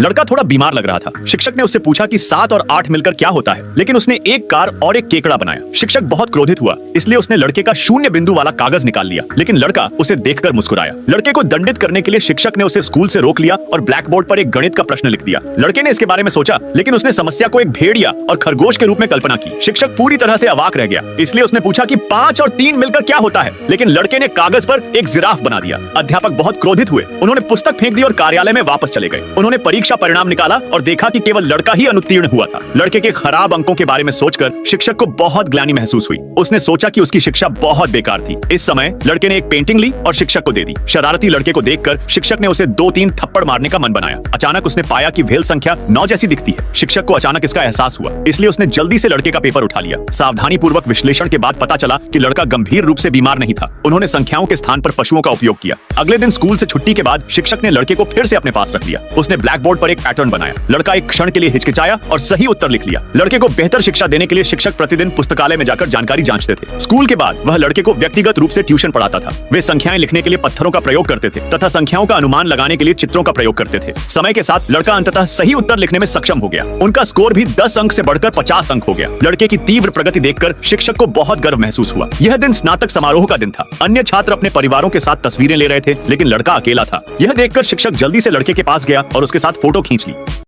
लड़का थोड़ा बीमार लग रहा था। शिक्षक ने उससे पूछा कि 7 और 8 मिलकर क्या होता है, लेकिन उसने एक कार और एक केकड़ा बनाया। शिक्षक बहुत क्रोधित हुआ, इसलिए उसने लड़के का शून्य बिंदु वाला कागज निकाल लिया, लेकिन लड़का उसे देखकर मुस्कुराया। लड़के को दंडित करने के लिए शिक्षक ने उसे स्कूल से रोक लिया और ब्लैक बोर्ड पर एक गणित का प्रश्न लिख दिया। लड़के ने इसके बारे में सोचा, लेकिन उसने समस्या को एक भेड़िया और खरगोश के रूप में कल्पना की। शिक्षक पूरी तरह से अवाक रह गया, इसलिए उसने पूछा कि 5 और 3 मिलकर क्या होता है, लेकिन लड़के ने कागज पर एक जिराफ बना दिया। अध्यापक बहुत क्रोधित हुए, उन्होंने पुस्तक फेंक दी और कार्यालय में वापस चले गए। उन्होंने परीक्षा परिणाम निकाला और देखा कि केवल लड़का ही अनुत्तीर्ण हुआ था। लड़के के खराब अंकों के बारे में सोचकर शिक्षक को बहुत ग्लानि महसूस हुई। उसने सोचा कि उसकी शिक्षा बहुत बेकार थी। इस समय लड़के ने एक पेंटिंग ली और शिक्षक को दे दी। शरारती लड़के को देखकर शिक्षक ने उसे 2-3 थप्पड़ मारने का मन बनाया। अचानक उसने पाया कि वेल संख्या 9 जैसी दिखती है। शिक्षक को अचानक इसका एहसास हुआ, इसलिए उसने जल्दी से लड़के का पेपर उठा लिया। सावधानी पूर्वक विश्लेषण के बाद पता चला कि लड़का गंभीर रूप से बीमार नहीं था। उन्होंने संख्याओं के स्थान पर पशुओं का उपयोग किया। अगले दिन स्कूल से छुट्टी के बाद शिक्षक ने लड़के को फिर से अपने पास रख लिया। उसने ब्लैक बोर्ड पर एक पैटर्न बनाया। लड़का एक क्षण के लिए हिचकिचाया और सही उत्तर लिख लिया। लड़के को बेहतर शिक्षा देने के लिए शिक्षक प्रतिदिन पुस्तकालय में जाकर जानकारी जांचते थे। स्कूल के बाद वह लड़के को व्यक्तिगत रूप से ट्यूशन पढ़ाता था। वे संख्याएं लिखने के लिए पत्थरों का प्रयोग करते थे तथा संख्याओं का अनुमान लगाने के लिए चित्रों का प्रयोग करते थे। समय के साथ लड़का अंततः सही उत्तर लिखने में सक्षम हो गया। उनका स्कोर भी 10 अंक से बढ़कर 50 अंक हो गया। लड़के की तीव्र प्रगति देखकर शिक्षक को बहुत गर्व महसूस हुआ। यह दिन स्नातक समारोह का दिन था। अन्य छात्र अपने परिवारों के साथ तस्वीरें ले रहे थे, लेकिन लड़का अकेला था। यह देखकर शिक्षक जल्दी से लड़के के पास गया और उसके साथ फोटो खींच ली।